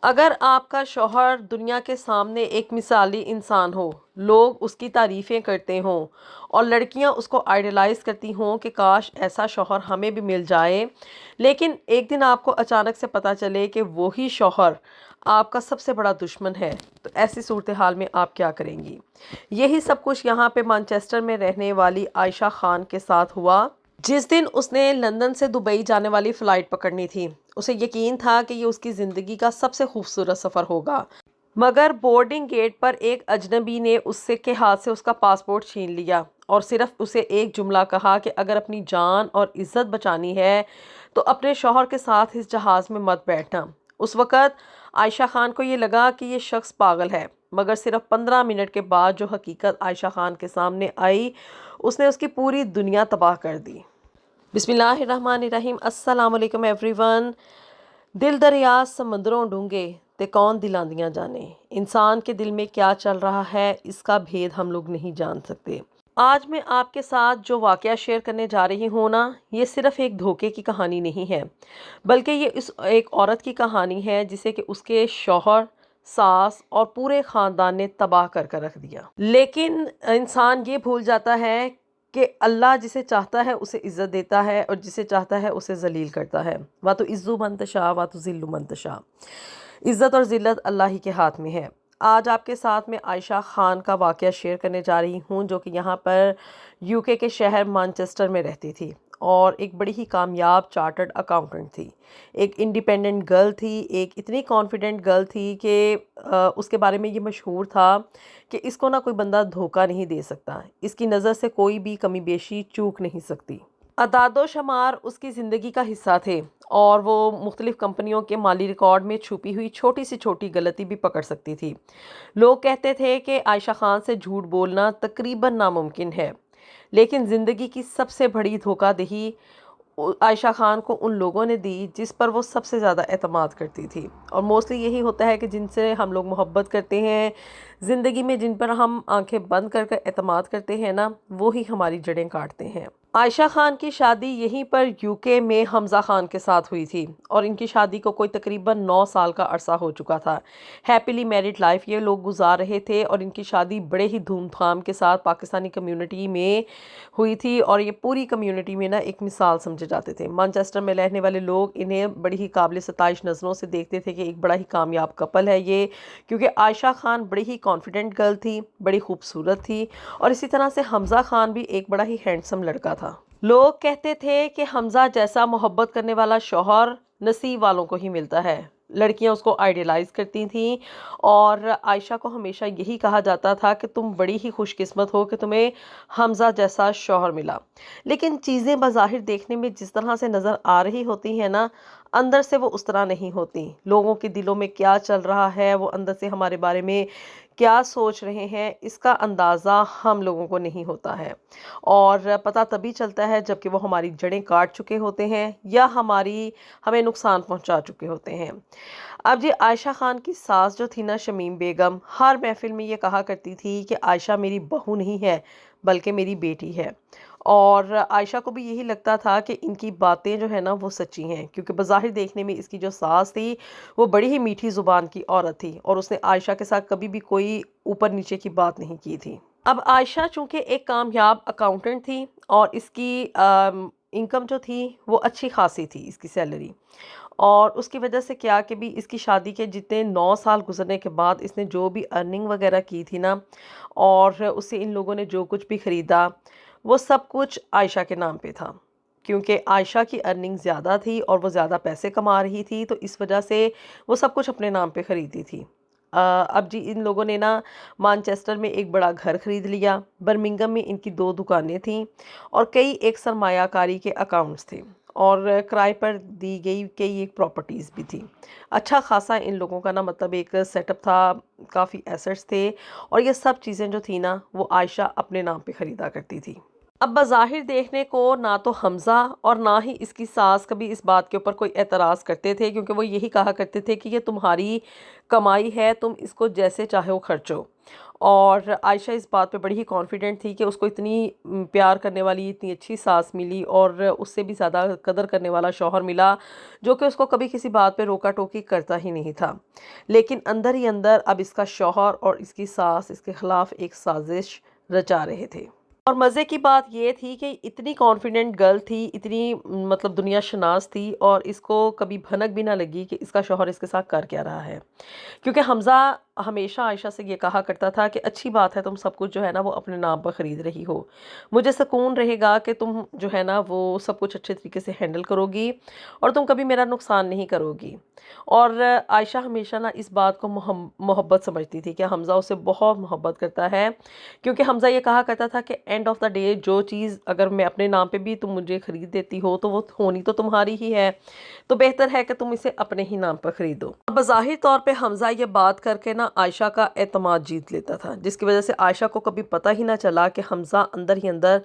اگر آپ کا شوہر دنیا کے سامنے ایک مثالی انسان ہو، لوگ اس کی تعریفیں کرتے ہوں اور لڑکیاں اس کو آئیڈلائز کرتی ہوں کہ کاش ایسا شوہر ہمیں بھی مل جائے، لیکن ایک دن آپ کو اچانک سے پتہ چلے کہ وہی شوہر آپ کا سب سے بڑا دشمن ہے، تو ایسی صورتحال میں آپ کیا کریں گی؟ یہی سب کچھ یہاں پہ مانچسٹر میں رہنے والی عائشہ خان کے ساتھ ہوا۔ جس دن اس نے لندن سے دبئی جانے والی فلائٹ پکڑنی تھی، اسے یقین تھا کہ یہ اس کی زندگی کا سب سے خوبصورت سفر ہوگا، مگر بورڈنگ گیٹ پر ایک اجنبی نے اس سے کے ہاتھ سے اس کا پاسپورٹ چھین لیا اور صرف اسے ایک جملہ کہا کہ اگر اپنی جان اور عزت بچانی ہے تو اپنے شوہر کے ساتھ اس جہاز میں مت بیٹھنا۔ اس وقت عائشہ خان کو یہ لگا کہ یہ شخص پاگل ہے، مگر صرف 15 منٹ کے بعد جو حقیقت عائشہ خان کے سامنے آئی، اس نے اس کی پوری دنیا تباہ کر دی۔ بسم اللہ الرحمن الرحیم۔ السلام علیکم ایوری ون۔ دل دریا سمندروں ڈونگے تے کون دلاں دیاں جانے۔ انسان کے دل میں کیا چل رہا ہے، اس کا بھید ہم لوگ نہیں جان سکتے۔ آج میں آپ کے ساتھ جو واقعہ شیئر کرنے جا رہی ہوں نا، یہ صرف ایک دھوکے کی کہانی نہیں ہے، بلکہ یہ اس ایک عورت کی کہانی ہے جسے کہ اس کے شوہر، ساس اور پورے خاندان نے تباہ کر رکھ دیا۔ لیکن انسان یہ بھول جاتا ہے کہ اللہ جسے چاہتا ہے اسے عزت دیتا ہے اور جسے چاہتا ہے اسے ذلیل کرتا ہے۔ وَتُعِزُّ مَن تَشَاءُ وَتُذِلُّ مَن تَشَاءُ۔ عزت اور ذلت اللہ ہی کے ہاتھ میں ہے۔ آج آپ کے ساتھ میں عائشہ خان کا واقعہ شیئر کرنے جا رہی ہوں، جو کہ یہاں پر UK کے شہر مانچسٹر میں رہتی تھی اور ایک بڑی ہی کامیاب چارٹرڈ اکاؤنٹنٹ تھی، ایک انڈیپینڈنٹ گرل تھی، ایک اتنی کانفیڈنٹ گرل تھی کہ اس کے بارے میں یہ مشہور تھا کہ اس کو نہ کوئی بندہ دھوکہ نہیں دے سکتا، اس کی نظر سے کوئی بھی کمی بیشی چوک نہیں سکتی۔ اعداد و شمار اس کی زندگی کا حصہ تھے اور وہ مختلف کمپنیوں کے مالی ریکارڈ میں چھپی ہوئی چھوٹی سے چھوٹی غلطی بھی پکڑ سکتی تھی۔ لوگ کہتے تھے کہ عائشہ خان سے جھوٹ بولنا تقریباً ناممکن ہے، لیکن زندگی کی سب سے بڑی دھوکہ دہی عائشہ خان کو ان لوگوں نے دی جس پر وہ سب سے زیادہ اعتماد کرتی تھی، اور موسٹلی یہی ہوتا ہے کہ جن سے ہم لوگ محبت کرتے ہیں زندگی میں، جن پر ہم آنکھیں بند کر اعتماد کرتے ہیں نا، وہی ہماری جڑیں کاٹتے ہیں۔ عائشہ خان کی شادی یہیں پر UK میں حمزہ خان کے ساتھ ہوئی تھی اور ان کی شادی کو کوئی تقریباً 9 سال کا عرصہ ہو چکا تھا۔ ہیپیلی میرڈ لائف یہ لوگ گزار رہے تھے اور ان کی شادی بڑے ہی دھوم دھام کے ساتھ پاکستانی کمیونٹی میں ہوئی تھی اور یہ پوری کمیونٹی میں نا ایک مثال سمجھے جاتے تھے۔ مانچسٹر میں رہنے والے لوگ انہیں بڑی ہی قابل ستائش نظروں سے دیکھتے تھے کہ ایک بڑا ہی کامیاب کپل ہے یہ، کیونکہ عائشہ خان بڑی ہی کانفیڈنٹ گرل تھی، بڑی خوبصورت تھی، اور اسی طرح سے حمزہ خان بھی ایک بڑا ہی ہینڈسم لڑکا تھا۔ لوگ کہتے تھے کہ حمزہ جیسا محبت کرنے والا شوہر نصیب والوں کو ہی ملتا ہے۔ لڑکیاں اس کو آئیڈیلائز کرتی تھیں اور عائشہ کو ہمیشہ یہی کہا جاتا تھا کہ تم بڑی ہی خوش قسمت ہو کہ تمہیں حمزہ جیسا شوہر ملا۔ لیکن چیزیں بظاہر دیکھنے میں جس طرح سے نظر آ رہی ہوتی ہیں نا، اندر سے وہ اس طرح نہیں ہوتی۔ لوگوں کے دلوں میں کیا چل رہا ہے، وہ اندر سے ہمارے بارے میں کیا سوچ رہے ہیں، اس کا اندازہ ہم لوگوں کو نہیں ہوتا ہے، اور پتہ تبھی چلتا ہے جب کہ وہ ہماری جڑیں کاٹ چکے ہوتے ہیں یا ہمیں نقصان پہنچا چکے ہوتے ہیں۔ اب جی عائشہ خان کی ساس جو تھی نا، شمیم بیگم، ہر محفل میں یہ کہا کرتی تھی کہ عائشہ میری بہو نہیں ہے بلکہ میری بیٹی ہے، اور عائشہ کو بھی یہی لگتا تھا کہ ان کی باتیں جو ہے نا وہ سچی ہیں، کیونکہ بظاہر دیکھنے میں اس کی جو ساس تھی وہ بڑی ہی میٹھی زبان کی عورت تھی اور اس نے عائشہ کے ساتھ کبھی بھی کوئی اوپر نیچے کی بات نہیں کی تھی۔ اب عائشہ چونکہ ایک کامیاب اکاؤنٹنٹ تھی اور اس کی انکم جو تھی وہ اچھی خاصی تھی، اس کی سیلری، اور اس کی وجہ سے کیا کہ بھی اس کی شادی کے جتنے 9 سال گزرنے کے بعد اس نے جو بھی ارننگ وغیرہ کی تھی نا، اور اس سے ان لوگوں نے جو کچھ بھی خریدا، وہ سب کچھ عائشہ کے نام پہ تھا، کیونکہ عائشہ کی ارننگ زیادہ تھی اور وہ زیادہ پیسے کما رہی تھی، تو اس وجہ سے وہ سب کچھ اپنے نام پہ خریدی تھی۔ اب جی ان لوگوں نے نا مانچسٹر میں ایک بڑا گھر خرید لیا، برمنگھم میں ان کی 2 دکانیں تھیں اور کئی ایک سرمایہ کاری کے اکاؤنٹس تھے، اور کرائے پر دی گئی کئی ایک پراپرٹیز بھی تھی۔ اچھا خاصا ان لوگوں کا نا مطلب ایک سیٹ اپ تھا، کافی ایسٹس تھے، اور یہ سب چیزیں جو تھیں نا وہ عائشہ اپنے نام پہ خریدا کرتی تھی۔ اب بظاہر دیکھنے کو نہ تو حمزہ اور نہ ہی اس کی ساس کبھی اس بات کے اوپر کوئی اعتراض کرتے تھے، کیونکہ وہ یہی کہا کرتے تھے کہ یہ تمہاری کمائی ہے، تم اس کو جیسے چاہو خرچو۔ اور عائشہ اس بات پہ بڑی ہی کانفیڈنٹ تھی کہ اس کو اتنی پیار کرنے والی، اتنی اچھی ساس ملی، اور اس سے بھی زیادہ قدر کرنے والا شوہر ملا، جو کہ اس کو کبھی کسی بات پہ روکا ٹوکی کرتا ہی نہیں تھا۔ لیکن اندر ہی اندر اب اس کا شوہر اور اس کی ساس اس کے خلاف ایک سازش رچا رہے تھے۔ اور مزے کی بات یہ تھی کہ اتنی کانفیڈنٹ گرل تھی، اتنی مطلب دنیا شناس تھی، اور اس کو کبھی بھنک بھی نہ لگی کہ اس کا شوہر اس کے ساتھ کر کیا رہا ہے، کیونکہ حمزہ ہمیشہ عائشہ سے یہ کہا کرتا تھا کہ اچھی بات ہے تم سب کچھ جو ہے نا وہ اپنے نام پر خرید رہی ہو، مجھے سکون رہے گا کہ تم جو ہے نا وہ سب کچھ اچھے طریقے سے ہینڈل کرو گی، اور تم کبھی میرا نقصان نہیں کرو گی۔ اور عائشہ ہمیشہ نا اس بات کو محبت سمجھتی تھی کہ حمزہ اسے بہت محبت کرتا ہے، کیونکہ حمزہ یہ کہا کرتا تھا کہ اینڈ آف دا ڈے جو چیز اگر میں اپنے نام پہ بھی تم مجھے خرید دیتی ہو تو وہ ہونی تو تمہاری ہی ہے، تو بہتر ہے کہ تم اسے اپنے ہی نام پر خریدو۔ بظاہر طور پہ حمزہ یہ بات کر کے نا عائشہ کا اعتماد جیت لیتا تھا، جس کی وجہ سے عائشہ کو کبھی پتہ ہی نہ چلا کہ حمزہ اندر ہی اندر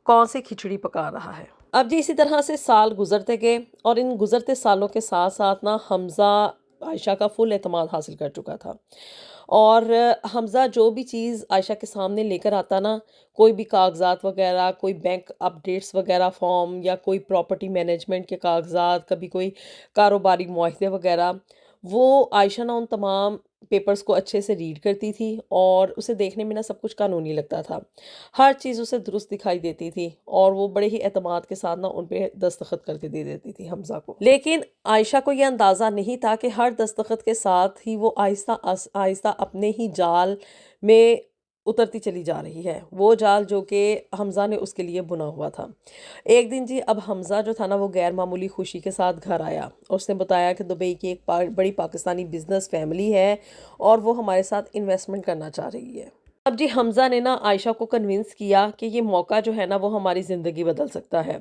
کون سی کھچڑی پکا رہا ہے۔ اب جی اسی طرح سے سال گزرتے گئے، اور ان گزرتے سالوں کے ساتھ ساتھ نا حمزہ عائشہ کا فل اعتماد حاصل کر چکا تھا، اور حمزہ جو بھی چیز عائشہ کے سامنے لے کر آتا نا، کوئی بھی کاغذات وغیرہ، کوئی بینک اپڈیٹس وغیرہ فارم، یا کوئی پراپرٹی مینجمنٹ کے کاغذات، کبھی کوئی کاروباری معاہدے وغیرہ، وہ عائشہ نا ان تمام پیپرز کو اچھے سے ریڈ کرتی تھی، اور اسے دیکھنے میں نا سب کچھ قانونی لگتا تھا، ہر چیز اسے درست دکھائی دیتی تھی، اور وہ بڑے ہی اعتماد کے ساتھ نا ان پہ دستخط کر کے دے دیتی تھی حمزہ کو۔ لیکن عائشہ کو یہ اندازہ نہیں تھا کہ ہر دستخط کے ساتھ ہی وہ آہستہ آہستہ اپنے ہی جال میں اترتی چلی جا رہی ہے، وہ جال جو کہ حمزہ نے اس کے لیے بنا ہوا تھا۔ ایک دن جی اب حمزہ جو تھا نا وہ غیر معمولی خوشی کے ساتھ گھر آیا، اور اس نے بتایا کہ دبئی کی ایک بڑی پاکستانی بزنس فیملی ہے، اور وہ ہمارے ساتھ انویسٹمنٹ کرنا چاہ رہی ہے۔ اب جی حمزہ نے نا عائشہ کو کنونس کیا کہ یہ موقع جو ہے نا وہ ہماری زندگی بدل سکتا ہے،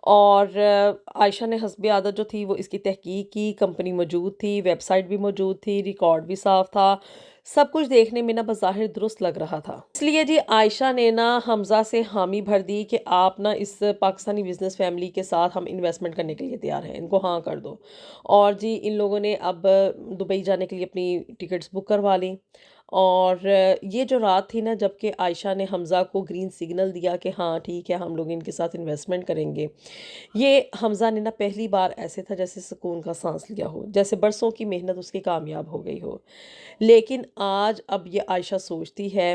اور عائشہ نے حسب عادت جو تھی وہ اس کی تحقیق کی، کمپنی موجود تھی، ویب سائٹ بھی موجود تھی، ریکارڈ بھی صاف تھا، سب کچھ دیکھنے میں نا بظاہر درست لگ رہا تھا۔ اس لیے جی عائشہ نے نا حمزہ سے حامی بھر دی کہ آپ نا اس پاکستانی بزنس فیملی کے ساتھ ہم انویسٹمنٹ کرنے کے لیے تیار ہیں، ان کو ہاں کر دو۔ اور جی ان لوگوں نے اب دبئی جانے کے لیے اپنی ٹکٹس بک کروا لیں، اور یہ جو رات تھی نا جب کہ عائشہ نے حمزہ کو گرین سگنل دیا کہ ہاں ٹھیک ہے ہم لوگ ان کے ساتھ انویسٹمنٹ کریں گے، یہ حمزہ نے نا پہلی بار ایسے تھا جیسے سکون کا سانس لیا ہو، جیسے برسوں کی محنت اس کی کامیاب ہو گئی ہو۔ لیکن آج اب یہ عائشہ سوچتی ہے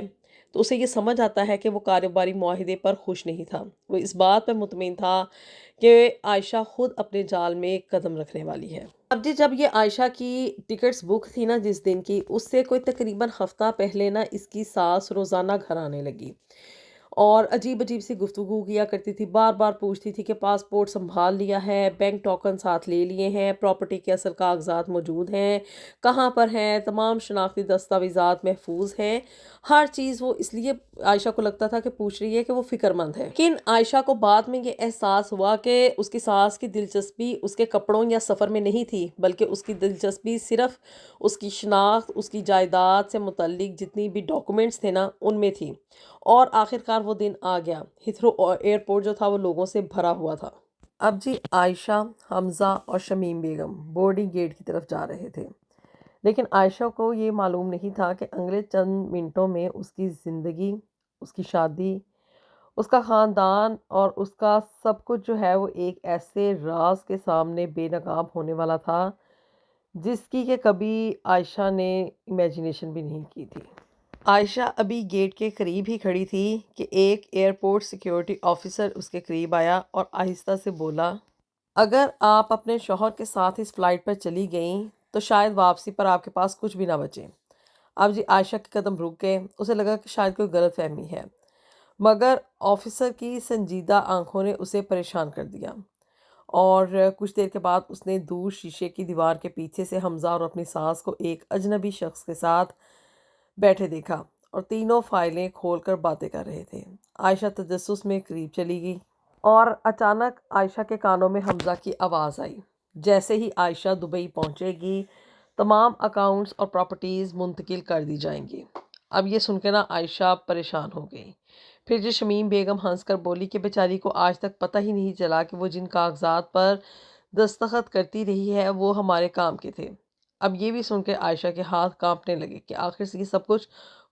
تو اسے یہ سمجھ آتا ہے کہ وہ کاروباری معاہدے پر خوش نہیں تھا، وہ اس بات پر مطمئن تھا کہ عائشہ خود اپنے جال میں قدم رکھنے والی ہے۔ اب جی جب یہ عائشہ کی ٹکٹس بک تھی نا جس دن کی، اس سے کوئی تقریباً ہفتہ پہلے نا اس کی ساس روزانہ گھر آنے لگی، اور عجیب عجیب سی گفتگو کیا کرتی تھی، بار بار پوچھتی تھی کہ پاسپورٹ سنبھال لیا ہے، بینک ٹوکن ساتھ لے لیے ہیں، پراپرٹی کے اصل کاغذات موجود ہیں، کہاں پر ہیں، تمام شناختی دستاویزات محفوظ ہیں، ہر چیز وہ اس لیے عائشہ کو لگتا تھا کہ پوچھ رہی ہے کہ وہ فکر مند ہے۔ لیکن عائشہ کو بعد میں یہ احساس ہوا کہ اس کی ساس کی دلچسپی اس کے کپڑوں یا سفر میں نہیں تھی، بلکہ اس کی دلچسپی صرف اس کی شناخت، اس کی جائیداد سے متعلق جتنی بھی ڈاکومنٹس تھے نا ان میں تھی۔ اور آخرکار وہ دن آ گیا، ہیتھرو ایئرپورٹ جو تھا وہ لوگوں سے بھرا ہوا تھا۔ اب جی عائشہ، حمزہ اور شمیم بیگم بورڈنگ گیٹ کی طرف جا رہے تھے، لیکن عائشہ کو یہ معلوم نہیں تھا کہ اگلے چند منٹوں میں اس کی زندگی، اس کی شادی، اس کا خاندان اور اس کا سب کچھ جو ہے وہ ایک ایسے راز کے سامنے بے نقاب ہونے والا تھا جس کی کہ کبھی عائشہ نے امیجنیشن بھی نہیں کی تھی۔ عائشہ ابھی گیٹ کے قریب ہی کھڑی تھی کہ ایک ایئرپورٹ سیکیورٹی آفیسر اس کے قریب آیا اور آہستہ سے بولا، اگر آپ اپنے شوہر کے ساتھ اس فلائٹ پر چلی گئیں تو شاید واپسی پر آپ کے پاس کچھ بھی نہ بچے۔ اب جی عائشہ کے قدم رک گئے، اسے لگا کہ شاید کوئی غلط فہمی ہے، مگر آفیسر کی سنجیدہ آنکھوں نے اسے پریشان کر دیا، اور کچھ دیر کے بعد اس نے دور شیشے کی دیوار کے پیچھے سے حمزہ اور اپنی ساس کو ایک اجنبی شخص کے ساتھ بیٹھے دیکھا، اور تینوں فائلیں کھول کر باتیں کر رہے تھے۔ عائشہ تجسس میں قریب چلی گئی، اور اچانک عائشہ کے کانوں میں حمزہ کی آواز آئی، جیسے ہی عائشہ دبئی پہنچے گی تمام اکاؤنٹس اور پراپرٹیز منتقل کر دی جائیں گی۔ اب یہ سن کے نا عائشہ پریشان ہو گئی، پھر جی شمیم بیگم ہنس کر بولی کہ بیچاری کو آج تک پتہ ہی نہیں چلا کہ وہ جن کاغذات پر دستخط کرتی رہی ہے وہ ہمارے کام کے تھے۔ اب یہ بھی سن کے عائشہ کے ہاتھ کانپنے لگے کہ آخر سے یہ سب کچھ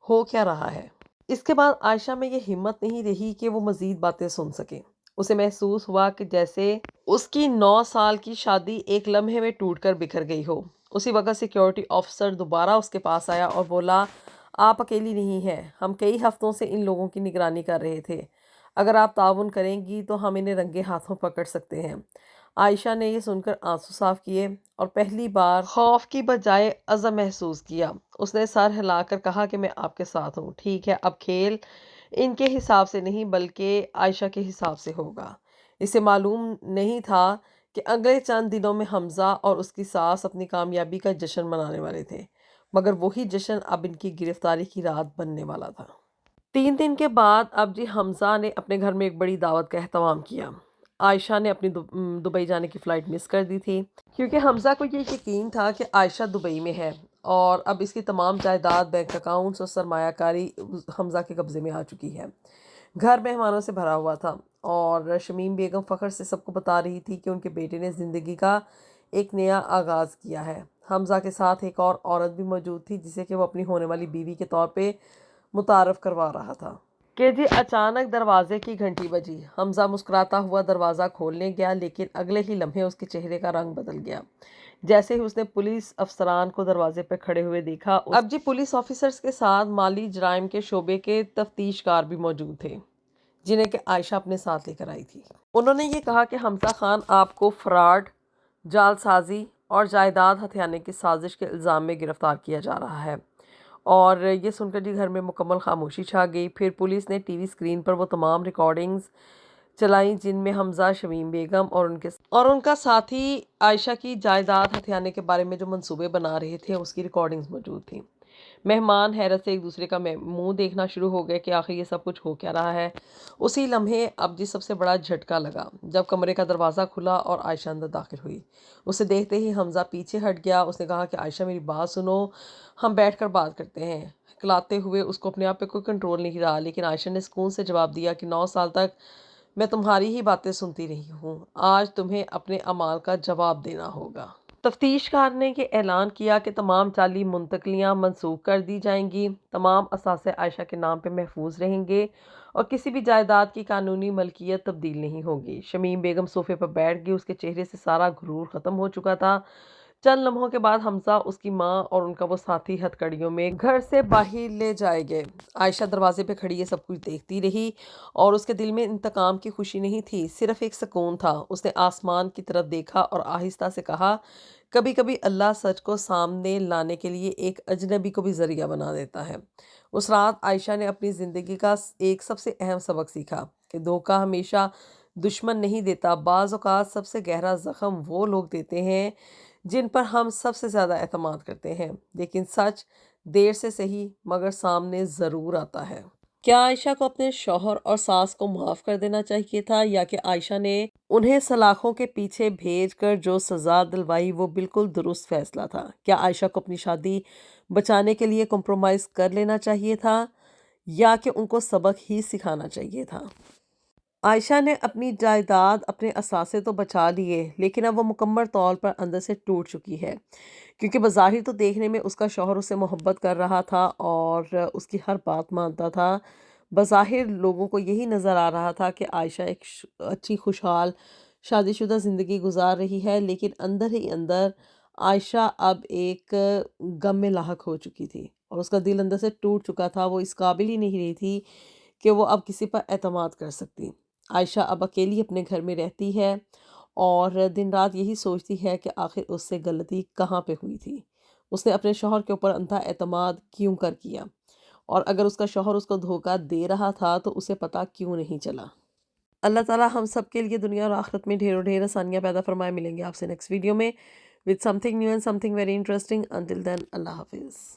ہو کیا رہا ہے۔ اس کے بعد عائشہ میں یہ ہمت نہیں رہی کہ وہ مزید باتیں سن سکے۔ اسے محسوس ہوا کہ جیسے اس کی 9 سال کی شادی ایک لمحے میں ٹوٹ کر بکھر گئی ہو۔ اسی وقت سیکیورٹی آفیسر دوبارہ اس کے پاس آیا اور بولا، آپ اکیلی نہیں ہیں، ہم کئی ہفتوں سے ان لوگوں کی نگرانی کر رہے تھے، اگر آپ تعاون کریں گی تو ہم انہیں رنگے ہاتھوں پکڑ سکتے ہیں۔ عائشہ نے یہ سن کر آنسو صاف کیے اور پہلی بار خوف کی بجائے عزم محسوس کیا۔ اس نے سر ہلا کر کہا کہ میں آپ کے ساتھ ہوں، ٹھیک ہے، اب کھیل ان کے حساب سے نہیں بلکہ عائشہ کے حساب سے ہوگا۔ اسے معلوم نہیں تھا کہ اگلے چند دنوں میں حمزہ اور اس کی ساس اپنی کامیابی کا جشن منانے والے تھے، مگر وہی جشن اب ان کی گرفتاری کی رات بننے والا تھا۔ 3 دن کے بعد اب جی حمزہ نے اپنے گھر میں ایک بڑی دعوت کا اہتمام کیا۔ عائشہ نے اپنی دبئی جانے کی فلائٹ مس کر دی تھی، کیونکہ حمزہ کو یہ یقین تھا کہ عائشہ دبئی میں ہے اور اب اس کی تمام جائیداد، بینک اکاؤنٹس اور سرمایہ کاری حمزہ کے قبضے میں آ چکی ہے۔ گھر مہمانوں سے بھرا ہوا تھا اور شمیم بیگم فخر سے سب کو بتا رہی تھی کہ ان کے بیٹے نے زندگی کا ایک نیا آغاز کیا ہے۔ حمزہ کے ساتھ ایک اور عورت بھی موجود تھی جسے کہ وہ اپنی ہونے والی بیوی کے طور پہ متعارف کروا رہا تھا کہ جی اچانک دروازے کی گھنٹی بجی۔ حمزہ مسکراتا ہوا دروازہ کھولنے گیا، لیکن اگلے ہی لمحے اس کے چہرے کا رنگ بدل گیا جیسے ہی اس نے پولیس افسران کو دروازے پہ کھڑے ہوئے دیکھا۔ اب جی پولیس آفیسرز کے ساتھ مالی جرائم کے شعبے کے تفتیش کار بھی موجود تھے جنہیں کہ عائشہ اپنے ساتھ لے کر آئی تھی۔ انہوں نے یہ کہا کہ حمزہ خان آپ کو فراڈ، جعل سازی اور جائیداد ہتھیانے کی سازش کے الزام میں گرفتار کیا جا رہا ہے۔ اور یہ سن کر جی گھر میں مکمل خاموشی چھا گئی۔ پھر پولیس نے ٹی وی اسکرین پر وہ تمام ریکارڈنگز چلائیں جن میں حمزہ، شمیم بیگم اور ان کا ساتھی عائشہ کی جائیداد ہتھیانے کے بارے میں جو منصوبے بنا رہے تھے اس کی ریکارڈنگز موجود تھیں۔ مہمان حیرت سے ایک دوسرے کا منہ دیکھنا شروع ہو گئے کہ آخر یہ سب کچھ ہو کیا رہا ہے۔ اسی لمحے اب جی سب سے بڑا جھٹکا لگا جب کمرے کا دروازہ کھلا اور عائشہ اندر داخل ہوئی۔ اسے دیکھتے ہی حمزہ پیچھے ہٹ گیا۔ اس نے کہا کہ عائشہ میری بات سنو، ہم بیٹھ کر بات کرتے ہیں۔ ہکلاتے ہوئے اس کو اپنے آپ پہ کوئی کنٹرول نہیں رہا، لیکن عائشہ نے سکون سے جواب دیا کہ 9 سال تک میں تمہاری ہی باتیں سنتی رہی ہوں، آج تمہیں اپنے اعمال کا جواب دینا ہوگا۔ تفتیش کار نے یہ اعلان کیا کہ تمام جعلی منتقلیاں منسوخ کر دی جائیں گی، تمام اثاثے عائشہ کے نام پہ محفوظ رہیں گے اور کسی بھی جائیداد کی قانونی ملکیت تبدیل نہیں ہوگی۔ شمیم بیگم صوفے پر بیٹھ گئی، اس کے چہرے سے سارا غرور ختم ہو چکا تھا۔ چند لمحوں کے بعد حمزہ، اس کی ماں اور ان کا وہ ساتھی ہتھ کڑیوں میں گھر سے باہر لے جائے گئے۔ عائشہ دروازے پہ کھڑی یہ سب کچھ دیکھتی رہی اور اس کے دل میں انتقام کی خوشی نہیں تھی، صرف ایک سکون تھا۔ اس نے آسمان کی طرف دیکھا اور آہستہ سے کہا، کبھی کبھی اللہ سچ کو سامنے لانے کے لیے ایک اجنبی کو بھی ذریعہ بنا دیتا ہے۔ اس رات عائشہ نے اپنی زندگی کا ایک سب سے اہم سبق سیکھا کہ دھوکہ ہمیشہ دشمن نہیں دیتا، بعض اوقات سب سے گہرا زخم وہ لوگ دیتے ہیں جن پر ہم سب سے زیادہ اعتماد کرتے ہیں، لیکن سچ دیر سے صحیح مگر سامنے ضرور آتا ہے۔ کیا عائشہ کو اپنے شوہر اور ساس کو معاف کر دینا چاہیے تھا، یا کہ عائشہ نے انہیں سلاخوں کے پیچھے بھیج کر جو سزا دلوائی وہ بالکل درست فیصلہ تھا؟ کیا عائشہ کو اپنی شادی بچانے کے لیے کمپرومائز کر لینا چاہیے تھا، یا کہ ان کو سبق ہی سکھانا چاہیے تھا؟ عائشہ نے اپنی جائیداد، اپنے اثاثے تو بچا لیے، لیکن اب وہ مکمل طور پر اندر سے ٹوٹ چکی ہے، کیونکہ بظاہر تو دیکھنے میں اس کا شوہر اسے محبت کر رہا تھا اور اس کی ہر بات مانتا تھا۔ بظاہر لوگوں کو یہی نظر آ رہا تھا کہ عائشہ ایک اچھی خوشحال شادی شدہ زندگی گزار رہی ہے، لیکن اندر ہی اندر عائشہ اب ایک غم میں لاحق ہو چکی تھی اور اس کا دل اندر سے ٹوٹ چکا تھا۔ وہ اس قابل ہی نہیں رہی تھی کہ وہ اب کسی پر اعتماد کر سکتی۔ عائشہ اب اکیلی اپنے گھر میں رہتی ہے اور دن رات یہی سوچتی ہے کہ آخر اس سے غلطی کہاں پہ ہوئی تھی، اس نے اپنے شوہر کے اوپر اندھا اعتماد کیوں کر کیا، اور اگر اس کا شوہر اس کو دھوکہ دے رہا تھا تو اسے پتہ کیوں نہیں چلا۔ اللہ تعالیٰ ہم سب کے لیے دنیا اور آخرت میں ڈھیر آسانیاں پیدا فرمائے۔ ملیں گے آپ سے نیکسٹ ویڈیو میں with something new and something very interesting. Until then, اللہ حافظ۔